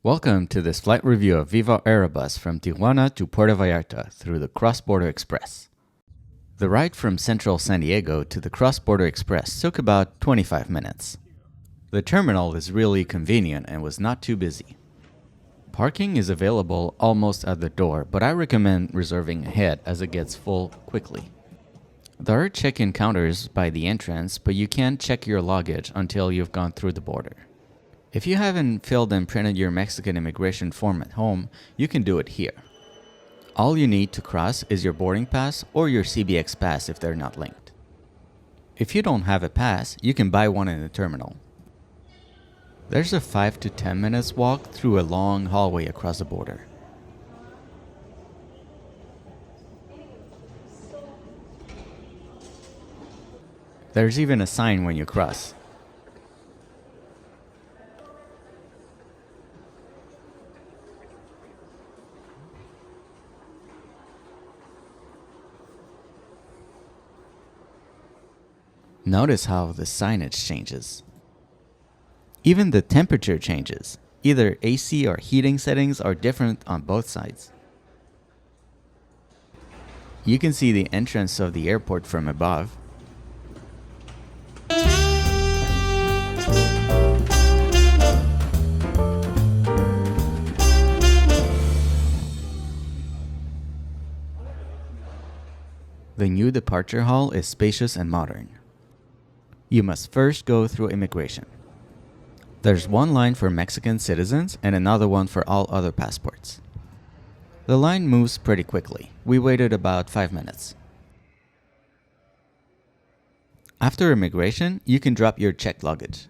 Welcome to this flight review of Viva Aerobus from Tijuana to Puerto Vallarta through the Cross-Border Express. The ride from central San Diego to the Cross-Border Express took about 25 minutes. The terminal is really convenient and was not too busy. Parking is available almost at the door, but I recommend reserving ahead as it gets full quickly. There are check-in counters by the entrance, but you can't check your luggage until you've gone through the border. If you haven't filled and printed your Mexican immigration form at home, you can do it here. All you need to cross is your boarding pass or your CBX pass if they're not linked. If you don't have a pass, you can buy one in the terminal. There's a 5 to 10 minutes walk through a long hallway across the border. There's even a sign when you cross. Notice how the signage changes. Even the temperature changes. Either AC or heating settings are different on both sides. You can see the entrance of the airport from above. The new departure hall is spacious and modern. You must first go through immigration. There's one line for Mexican citizens and another one for all other passports. The line moves pretty quickly. We waited about 5 minutes. After immigration, you can drop your checked luggage.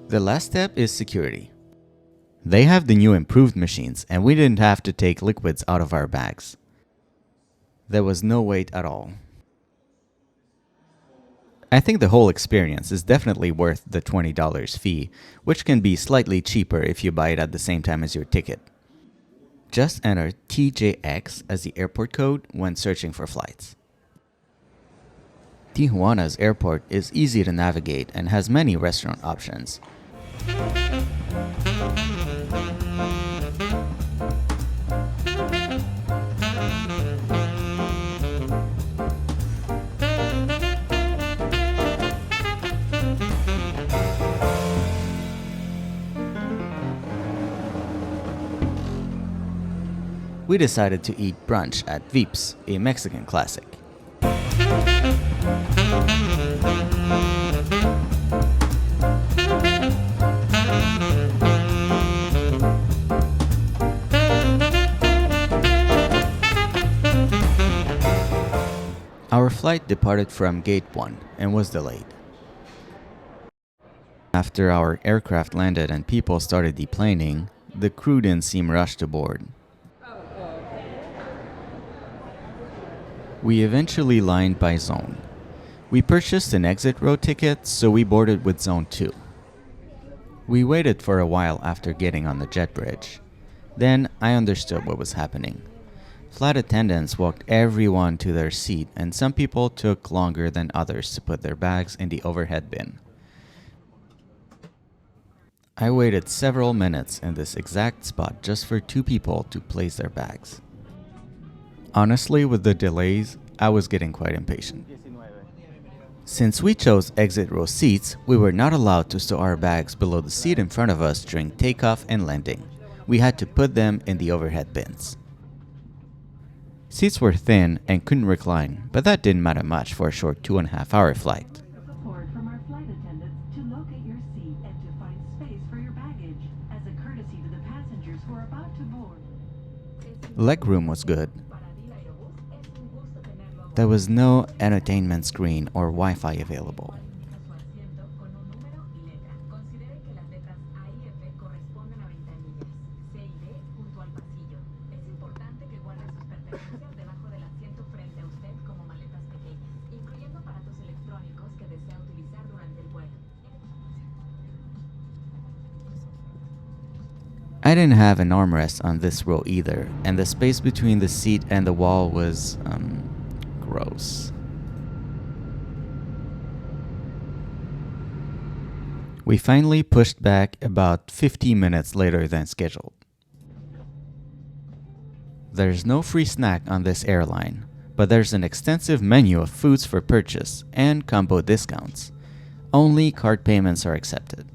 The last step is security. They have the new improved machines, and we didn't have to take liquids out of our bags. There was no wait at all. I think the whole experience is definitely worth the $20 fee, which can be slightly cheaper if you buy it at the same time as your ticket. Just enter TJX as the airport code when searching for flights. Tijuana's airport is easy to navigate and has many restaurant options. We decided to eat brunch at Vips, a Mexican classic. Our flight departed from Gate 1 and was delayed. After our aircraft landed and people started deplaning, the crew didn't seem rushed to board. We eventually lined by zone. We purchased an exit row ticket, so we boarded with Zone 2. We waited for a while after getting on the jet bridge. Then I understood what was happening. Flight attendants walked everyone to their seat, and some people took longer than others to put their bags in the overhead bin. I waited several minutes in this exact spot just for 2 people to place their bags. Honestly, with the delays, I was getting quite impatient. Since we chose exit row seats, we were not allowed to store our bags below the seat in front of us during takeoff and landing. We had to put them in the overhead bins. Seats were thin and couldn't recline, but that didn't matter much for a short 2.5-hour flight. Support from our flight attendants to locate your seat and to find space Legroom was good. There was no entertainment screen or Wi-Fi available. I didn't have an armrest on this row either, and the space between the seat and the wall was, gross. We finally pushed back about 50 minutes later than scheduled. There's no free snack on this airline, but there's an extensive menu of foods for purchase and combo discounts. Only card payments are accepted.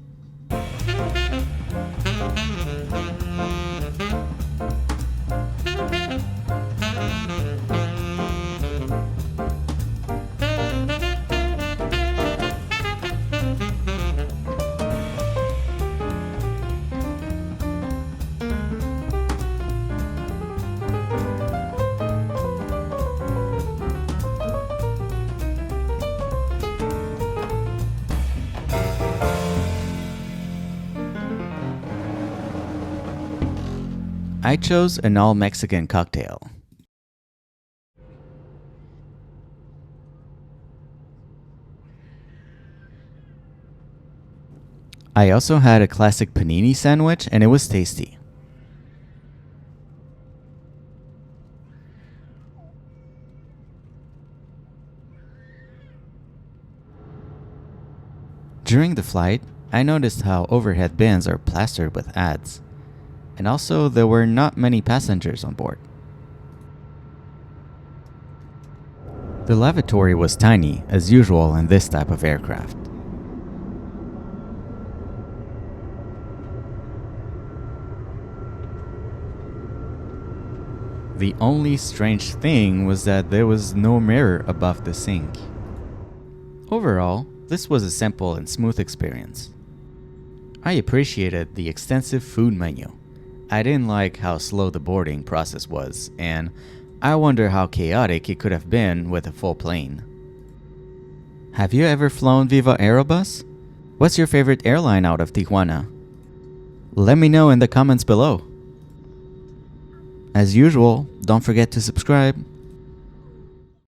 I chose an all-Mexican cocktail. I also had a classic panini sandwich and it was tasty. During the flight, I noticed how overhead bins are plastered with ads. And also, there were not many passengers on board. The lavatory was tiny, as usual in this type of aircraft. The only strange thing was that there was no mirror above the sink. Overall, this was a simple and smooth experience. I appreciated the extensive food menu. I didn't like how slow the boarding process was, and I wonder how chaotic it could have been with a full plane. Have you ever flown Viva Aerobus? What's your favorite airline out of Tijuana? Let me know in the comments below. As usual, don't forget to subscribe.